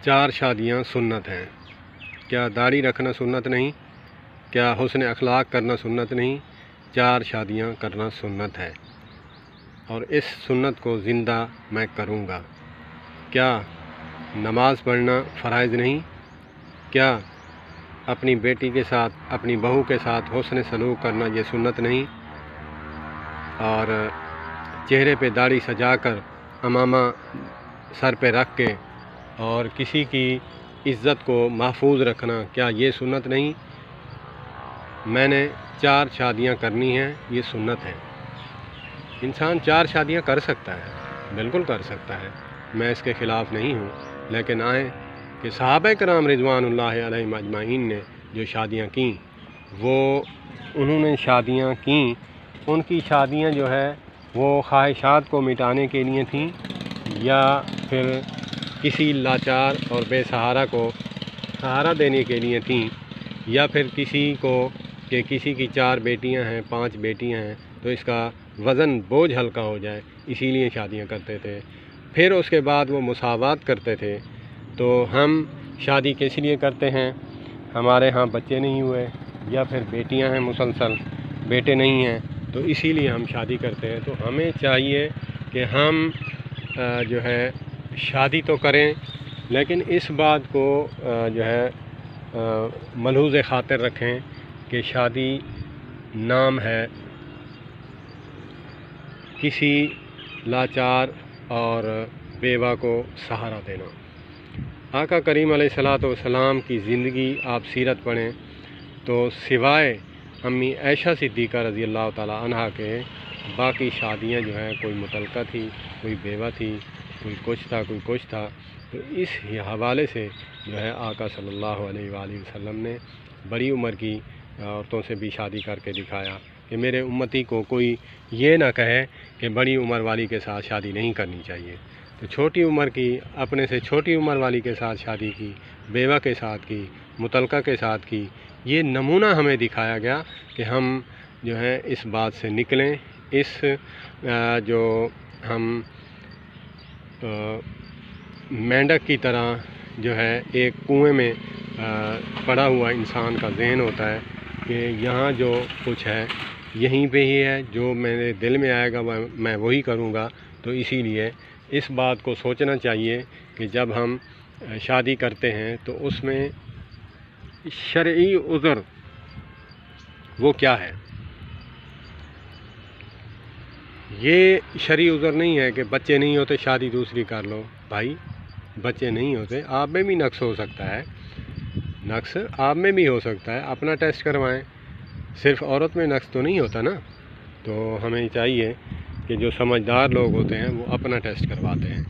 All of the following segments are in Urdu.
4 شادیاں سنت ہیں۔ کیا داڑھی رکھنا سنت نہیں؟ کیا حسن اخلاق کرنا سنت نہیں؟ 4 شادیاں کرنا سنت ہے، اور اس سنت کو زندہ میں کروں گا۔ کیا نماز پڑھنا فرائض نہیں؟ کیا اپنی بیٹی کے ساتھ، اپنی بہو کے ساتھ حسن سلوک کرنا یہ سنت نہیں؟ اور چہرے پہ داڑھی سجا کر، عمامہ سر پہ رکھ کے، اور کسی کی عزت کو محفوظ رکھنا، کیا یہ سنت نہیں؟ میں نے 4 شادیاں کرنی ہیں، یہ سنت ہے۔ انسان 4 شادیاں کر سکتا ہے، بالکل کر سکتا ہے، میں اس کے خلاف نہیں ہوں، لیکن آئیں کہ صحابہ کرام رضوان اللہ علیہم اجمعین نے جو شادیاں کیں، وہ انہوں نے شادیاں کیں، ان کی شادیاں جو ہے وہ خواہشات کو مٹانے کے لیے تھیں، یا پھر کسی لاچار اور بے سہارا کو سہارا دینے کے لیے تھیں، یا پھر کسی کو کہ کسی کی 4 بیٹیاں ہیں، 5 بیٹیاں ہیں، تو اس کا وزن بوجھ ہلکا ہو جائے، اسی لیے شادیاں کرتے تھے۔ پھر اس کے بعد وہ مساوات کرتے تھے۔ تو ہم شادی کس لیے کرتے ہیں؟ ہمارے ہاں بچے نہیں ہوئے، یا پھر بیٹیاں ہیں مسلسل، بیٹے نہیں ہیں، تو اسی لیے ہم شادی کرتے ہیں۔ تو ہمیں چاہیے کہ ہم جو ہے شادی تو کریں، لیکن اس بات کو جو ہے ملحوظ خاطر رکھیں کہ شادی نام ہے کسی لاچار اور بیوہ کو سہارا دینا۔ آقا کریم علیہ الصلوۃ والسلام کی زندگی آپ سیرت پڑھیں تو سوائے امی عائشہ صدیقہ رضی اللہ تعالیٰ عنہا کے باقی شادیاں جو ہیں، کوئی مطلقہ تھی، کوئی بیوہ تھی، کوئی کچھ تھا، کوئی کچھ تھا۔ تو اس حوالے سے جو ہے آقا صلی اللہ علیہ وآلہ وسلم نے بڑی عمر کی عورتوں سے بھی شادی کر کے دکھایا کہ میرے امتی کو کوئی یہ نہ کہے کہ بڑی عمر والی کے ساتھ شادی نہیں کرنی چاہیے۔ تو چھوٹی عمر کی، اپنے سے چھوٹی عمر والی کے ساتھ شادی کی، بیوہ کے ساتھ کی، مطلقہ کے ساتھ کی، یہ نمونہ ہمیں دکھایا گیا کہ ہم جو ہے اس بات سے نکلیں، اس جو ہم مینڈک کی طرح جو ہے ایک کنویں میں پڑا ہوا انسان کا ذہن ہوتا ہے کہ یہاں جو کچھ ہے یہیں پہ ہی ہے، جو میرے دل میں آئے گا میں وہی کروں گا۔ تو اسی لیے اس بات کو سوچنا چاہیے کہ جب ہم شادی کرتے ہیں تو اس میں شرعی عذر وہ کیا ہے۔ یہ شرعی عذر نہیں ہے کہ بچے نہیں ہوتے شادی دوسری کر لو۔ بھائی بچے نہیں ہوتے، آپ میں بھی نقص ہو سکتا ہے، نقص آپ میں بھی ہو سکتا ہے، اپنا ٹیسٹ کروائیں، صرف عورت میں نقص تو نہیں ہوتا نا۔ تو ہمیں چاہیے کہ جو سمجھدار لوگ ہوتے ہیں وہ اپنا ٹیسٹ کرواتے ہیں،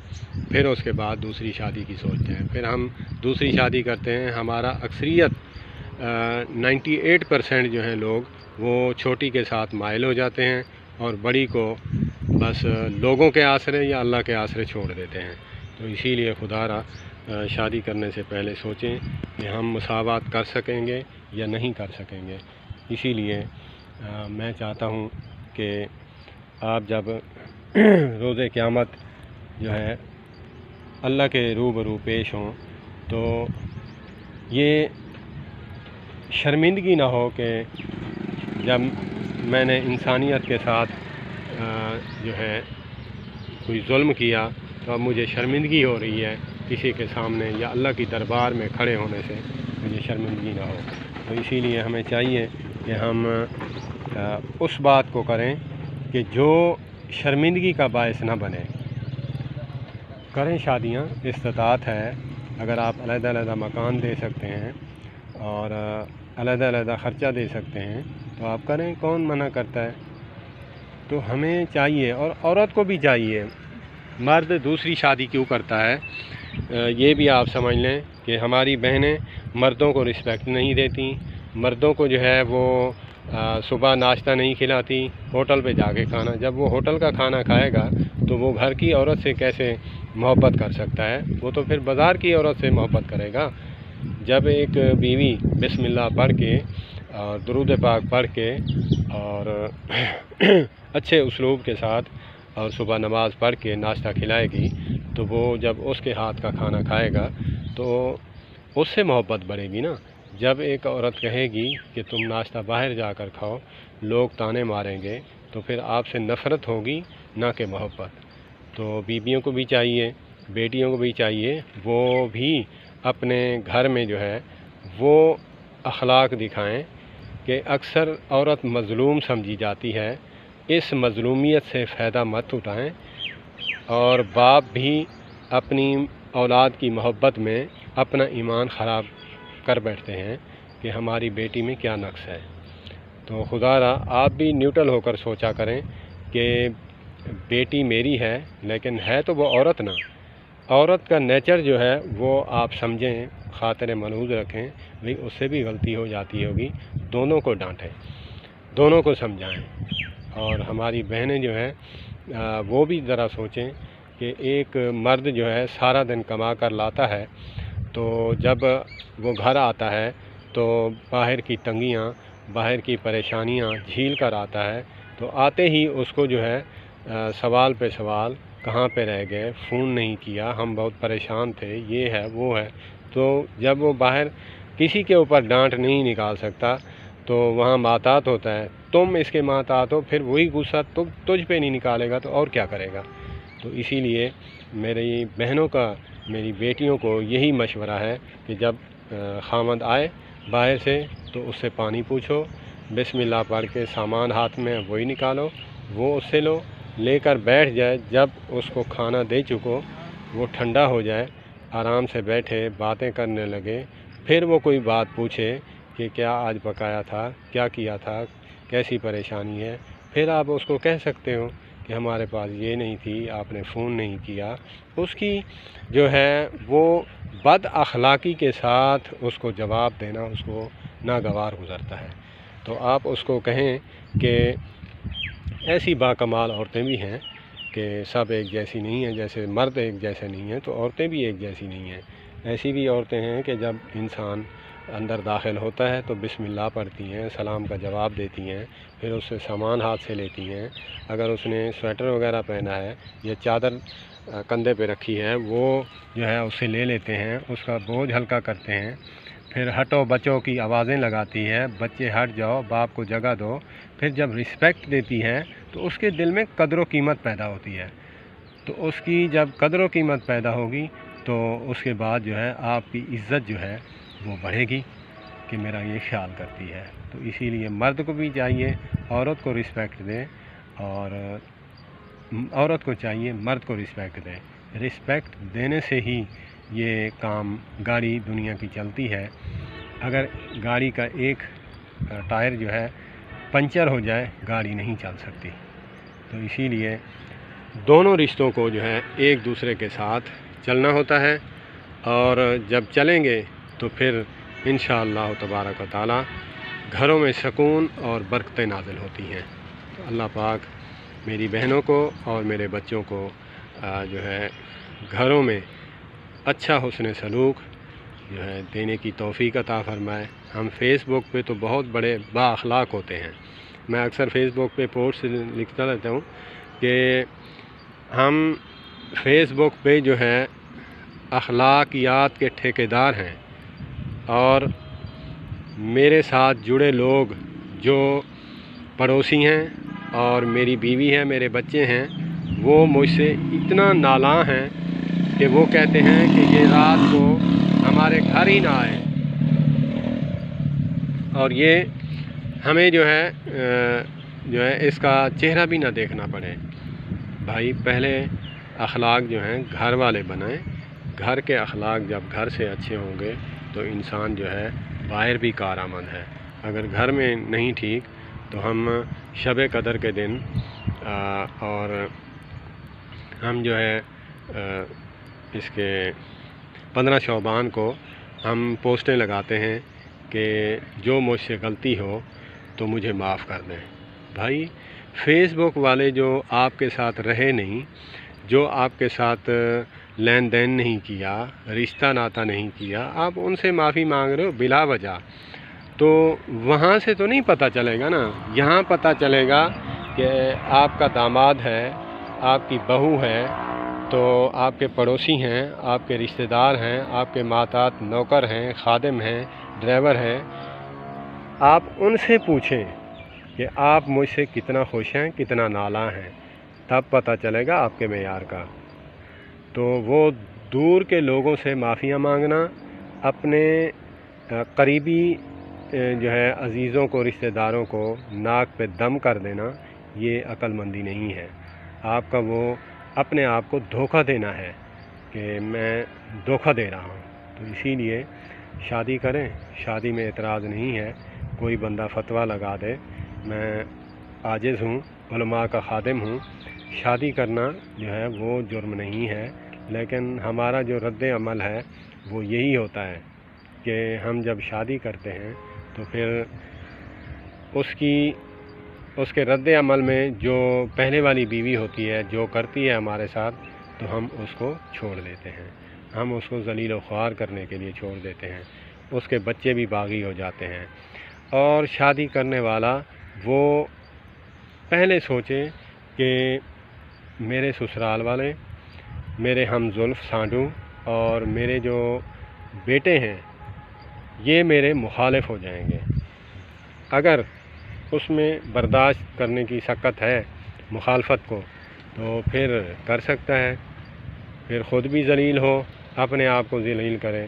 پھر اس کے بعد دوسری شادی کی سوچتے ہیں۔ پھر ہم دوسری شادی کرتے ہیں، ہمارا اکثریت 98% جو ہیں لوگ وہ چھوٹی کے ساتھ مائل ہو جاتے ہیں، اور بڑی کو بس لوگوں کے آسرے یا اللہ کے آسرے چھوڑ دیتے ہیں۔ تو اسی لیے خدا را شادی کرنے سے پہلے سوچیں کہ ہم مساوات کر سکیں گے یا نہیں کر سکیں گے۔ اسی لیے میں چاہتا ہوں کہ آپ جب روز قیامت جو ہے اللہ کے روبرو پیش ہوں تو یہ شرمندگی نہ ہو کہ جب میں نے انسانیت کے ساتھ جو ہے کوئی ظلم کیا تو اب مجھے شرمندگی ہو رہی ہے کسی کے سامنے، یا اللہ کی دربار میں کھڑے ہونے سے مجھے شرمندگی نہ ہو۔ تو اسی لیے ہمیں چاہیے کہ ہم اس بات کو کریں کہ جو شرمندگی کا باعث نہ بنے۔ کریں شادیاں، استطاعت ہے، اگر آپ علیحدہ علیحدہ مکان دے سکتے ہیں اور علیحدہ علیحدہ خرچہ دے سکتے ہیں تو آپ کریں، کون منع کرتا ہے۔ تو ہمیں چاہیے، اور عورت کو بھی چاہیے، مرد دوسری شادی کیوں کرتا ہے یہ بھی آپ سمجھ لیں کہ ہماری بہنیں مردوں کو رسپیکٹ نہیں دیتی، مردوں کو جو ہے وہ صبح ناشتہ نہیں کھلاتی، ہوٹل پہ جا کے کھانا، جب وہ ہوٹل کا کھانا کھائے گا تو وہ گھر کی عورت سے کیسے محبت کر سکتا ہے؟ وہ تو پھر بازار کی عورت سے محبت کرے گا۔ جب ایک بیوی بسم اللہ پڑھ کے اور درود پاک پڑھ کے اور اچھے اسلوب کے ساتھ اور صبح نماز پڑھ کے ناشتہ کھلائے گی تو وہ جب اس کے ہاتھ کا کھانا کھائے گا تو اس سے محبت بڑھے گی نا۔ جب ایک عورت کہے گی کہ تم ناشتہ باہر جا کر کھاؤ، لوگ تانے ماریں گے، تو پھر آپ سے نفرت ہوگی نہ کہ محبت۔ تو بیویوں کو بھی چاہیے، بیٹیوں کو بھی چاہیے وہ بھی اپنے گھر میں جو ہے وہ اخلاق دکھائیں کہ اکثر عورت مظلوم سمجھی جاتی ہے، اس مظلومیت سے فائدہ مت اٹھائیں۔ اور باپ بھی اپنی اولاد کی محبت میں اپنا ایمان خراب کر بیٹھتے ہیں کہ ہماری بیٹی میں کیا نقص ہے۔ تو خدا را آپ بھی نیوٹرل ہو کر سوچا کریں کہ بیٹی میری ہے لیکن ہے تو وہ عورت نا۔ عورت کا نیچر جو ہے وہ آپ سمجھیں، خاطر ملحوظ رکھیں، بھئی اس سے بھی غلطی ہو جاتی ہوگی، دونوں کو ڈانٹیں، دونوں کو سمجھائیں۔ اور ہماری بہنیں جو ہیں وہ بھی ذرا سوچیں کہ ایک مرد جو ہے سارا دن کما کر لاتا ہے، تو جب وہ گھر آتا ہے تو باہر کی تنگیاں، باہر کی پریشانیاں جھیل کر آتا ہے، تو آتے ہی اس کو جو ہے سوال پہ سوال، کہاں پہ رہ گئے، فون نہیں کیا، ہم بہت پریشان تھے، یہ ہے وہ ہے۔ تو جب وہ باہر کسی کے اوپر ڈانٹ نہیں نکال سکتا تو وہاں محتاط ہوتا ہے، تم اس کے محتاط ہو، پھر وہی غصہ تجھ پہ نہیں نکالے گا تو اور کیا کرے گا۔ تو اسی لیے میری بہنوں کا، میری بیٹیوں کو یہی مشورہ ہے کہ جب خامد آئے باہر سے تو اس سے پانی پوچھو، بسم اللہ پڑھ کے سامان ہاتھ میں وہی نکالو، وہ اس سے لو، لے کر بیٹھ جائے۔ جب اس کو کھانا دے چکو، وہ ٹھنڈا ہو جائے، آرام سے بیٹھے باتیں کرنے لگے، پھر وہ کوئی بات پوچھے کہ کیا آج پکایا تھا، کیا کیا تھا، کیسی پریشانی ہے، پھر آپ اس کو کہہ سکتے ہو کہ ہمارے پاس یہ نہیں تھی، آپ نے فون نہیں کیا۔ اس کی جو ہے وہ بد اخلاقی کے ساتھ اس کو جواب دینا اس کو ناگوار گزرتا ہے۔ تو آپ اس کو کہیں کہ ایسی باکمال عورتیں بھی ہیں کہ سب ایک جیسی نہیں ہیں، جیسے مرد ایک جیسے نہیں ہیں تو عورتیں بھی ایک جیسی نہیں ہیں۔ ایسی بھی عورتیں ہیں کہ جب انسان اندر داخل ہوتا ہے تو بسم اللہ پڑھتی ہیں، سلام کا جواب دیتی ہیں، پھر اس سے سامان ہاتھ سے لیتی ہیں۔ اگر اس نے سویٹر وغیرہ پہنا ہے یا چادر کندھے پہ رکھی ہے وہ جو ہے اس سے لے لیتے ہیں، اس کا بوجھ ہلکا کرتے ہیں۔ پھر ہٹو بچوں کی آوازیں لگاتی ہے، بچے ہٹ جاؤ، باپ کو جگہ دو۔ پھر جب رسپیکٹ دیتی ہے تو اس کے دل میں قدر و قیمت پیدا ہوتی ہے۔ تو اس کی جب قدر و قیمت پیدا ہوگی تو اس کے بعد جو ہے آپ کی عزت جو ہے وہ بڑھے گی کہ میرا یہ خیال کرتی ہے۔ تو اسی لیے مرد کو بھی چاہیے عورت کو رسپیکٹ دے، اور عورت کو چاہیے مرد کو رسپیکٹ دے۔ رسپیکٹ دینے سے ہی یہ کام، گاڑی دنیا کی چلتی ہے۔ اگر گاڑی کا ایک ٹائر جو ہے پنچر ہو جائے گاڑی نہیں چل سکتی۔ تو اسی لیے دونوں رشتوں کو جو ہے ایک دوسرے کے ساتھ چلنا ہوتا ہے، اور جب چلیں گے تو پھر انشاءاللہ تبارک و تعالی گھروں میں سکون اور برکتیں نازل ہوتی ہیں۔ تو اللہ پاک میری بہنوں کو اور میرے بچوں کو جو ہے گھروں میں اچھا حسن سلوک جو ہے دینے کی توفیق عطا فرمائے۔ ہم فیس بک پہ تو بہت بڑے با اخلاق ہوتے ہیں، میں اکثر فیس بک پہ پوسٹ لکھتا رہتا ہوں کہ ہم فیس بک پہ جو ہے اخلاقیات کے ٹھیکیدار ہیں، اور میرے ساتھ جڑے لوگ جو پڑوسی ہیں اور میری بیوی ہے، میرے بچے ہیں، وہ مجھ سے اتنا نالاں ہیں کہ وہ کہتے ہیں کہ یہ رات کو ہمارے گھر ہی نہ آئے، اور یہ ہمیں جو ہے اس کا چہرہ بھی نہ دیکھنا پڑے۔ بھائی پہلے اخلاق جو ہیں گھر والے بنائیں، گھر کے اخلاق جب گھر سے اچھے ہوں گے تو انسان جو ہے باہر بھی کارآمد ہے۔ اگر گھر میں نہیں ٹھیک تو ہم شب قدر کے دن اور ہم جو ہے اس کے 15 شعبان کو ہم پوسٹیں لگاتے ہیں کہ جو مجھ سے غلطی ہو تو مجھے معاف کر دیں۔ بھائی فیس بک والے جو آپ کے ساتھ رہے نہیں، جو آپ کے ساتھ لین دین نہیں کیا، رشتہ ناتا نہیں کیا، آپ ان سے معافی مانگ رہے ہو بلا وجہ، تو وہاں سے تو نہیں پتہ چلے گا نا۔ یہاں پتہ چلے گا کہ آپ کا داماد ہے آپ کی بہو ہے تو آپ کے پڑوسی ہیں، آپ کے رشتہ دار ہیں، آپ کے محتاط نوکر ہیں، خادم ہیں، ڈرائیور ہیں، آپ ان سے پوچھیں کہ آپ مجھ سے کتنا خوش ہیں، کتنا نالاں ہیں، تب پتہ چلے گا آپ کے معیار کا۔ تو وہ دور کے لوگوں سے معافیاں مانگنا، اپنے قریبی جو ہے عزیزوں کو، رشتہ داروں کو ناک پہ دم کر دینا، یہ عقل مندی نہیں ہے۔ آپ کا وہ اپنے آپ کو دھوکہ دینا ہے کہ میں دھوکہ دے رہا ہوں۔ تو اسی لیے شادی کریں، شادی میں اعتراض نہیں ہے، کوئی بندہ فتویٰ لگا دے، میں عاجز ہوں، علماء کا خادم ہوں، شادی کرنا جو ہے وہ جرم نہیں ہے، لیکن ہمارا جو رد عمل ہے وہ یہی ہوتا ہے کہ ہم جب شادی کرتے ہیں تو پھر اس کے رد عمل میں جو پہلے والی بیوی ہوتی ہے، جو کرتی ہے ہمارے ساتھ، تو ہم اس کو چھوڑ دیتے ہیں، ہم اس کو ذلیل و خوار کرنے کے لیے چھوڑ دیتے ہیں، اس کے بچے بھی باغی ہو جاتے ہیں۔ اور شادی کرنے والا وہ پہلے سوچے کہ میرے سسرال والے، میرے ہم زلف سانڈو اور میرے جو بیٹے ہیں یہ میرے مخالف ہو جائیں گے۔ اگر اس میں برداشت کرنے کی سکت ہے مخالفت کو تو پھر کر سکتا ہے، پھر خود بھی ذلیل ہو، اپنے آپ کو ذلیل کرے۔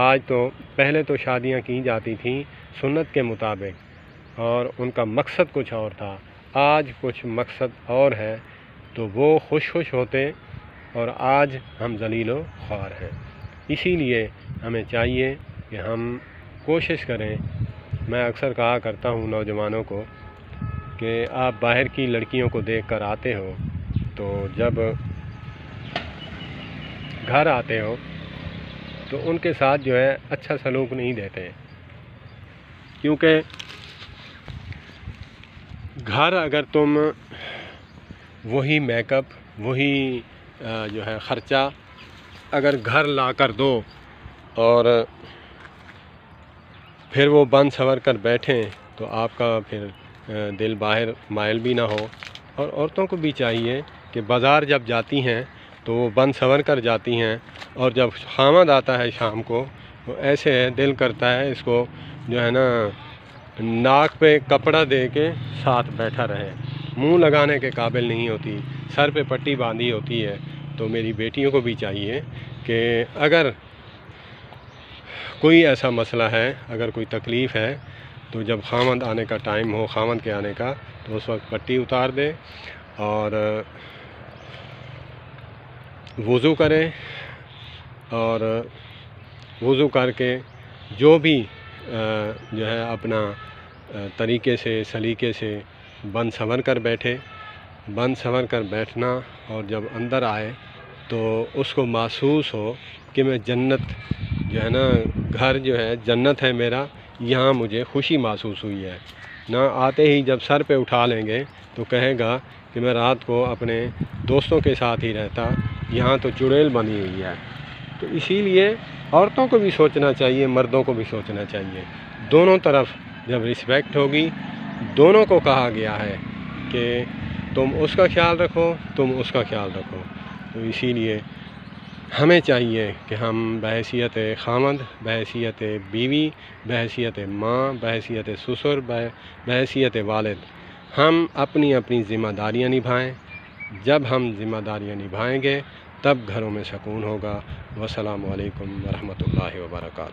آج تو پہلے تو شادیاں کی جاتی تھیں سنت کے مطابق اور ان کا مقصد کچھ اور تھا، آج کچھ مقصد اور ہے، تو وہ خوش ہوتے اور آج ہم ذلیل و خوار ہیں۔ اسی لیے ہمیں چاہیے کہ ہم کوشش کریں۔ میں اکثر کہا کرتا ہوں نوجوانوں کو کہ آپ باہر کی لڑکیوں کو دیکھ کر آتے ہو تو جب گھر آتے ہو تو ان کے ساتھ جو ہے اچھا سلوک نہیں دیتے، کیونکہ گھر اگر تم وہی میک اپ، وہی جو ہے خرچہ اگر گھر لا کر دو اور پھر وہ بن سنور کر بیٹھیں تو آپ کا پھر دل باہر مائل بھی نہ ہو۔ اور عورتوں کو بھی چاہیے کہ بازار جب جاتی ہیں تو وہ بن سنور کر جاتی ہیں، اور جب خامد آتا ہے شام کو تو ایسے دل کرتا ہے اس کو جو ہے نا ناک پہ کپڑا دے کے ساتھ بیٹھا رہے، منہ لگانے کے قابل نہیں ہوتی، سر پہ پٹی باندھی ہوتی ہے۔ تو میری بیٹیوں کو بھی چاہیے کہ اگر کوئی ایسا مسئلہ ہے، اگر کوئی تکلیف ہے، تو جب خامد آنے کا ٹائم ہو، خامد کے آنے کا، تو اس وقت پٹی اتار دے اور وضو کرے، اور وضو کر کے جو بھی جو ہے اپنا طریقے سے سلیقے سے بن سنور کر بیٹھے، بن سنور کر بیٹھنا، اور جب اندر آئے تو اس کو محسوس ہو کہ میں جنت جو ہے نا، گھر جو ہے جنت ہے میرا، یہاں مجھے خوشی محسوس ہوئی ہے۔ نہ آتے ہی جب سر پہ اٹھا لیں گے تو کہے گا کہ میں رات کو اپنے دوستوں کے ساتھ ہی رہتا، یہاں تو چڑیل بنی ہوئی ہے۔ تو اسی لیے عورتوں کو بھی سوچنا چاہیے، مردوں کو بھی سوچنا چاہیے، دونوں طرف جب رسپیکٹ ہوگی، دونوں کو کہا گیا ہے کہ تم اس کا خیال رکھو، تم اس کا خیال رکھو۔ تو اسی لیے ہمیں چاہیے کہ ہم بحیثیت خامد، بحیثیت بیوی، بحیثیت ماں، بحیثیت سسر، بحیثیت والد، ہم اپنی اپنی ذمہ داریاں نبھائیں۔ جب ہم ذمہ داریاں نبھائیں گے تب گھروں میں سکون ہوگا۔ والسلام علیکم ورحمۃ اللہ وبرکاتہ۔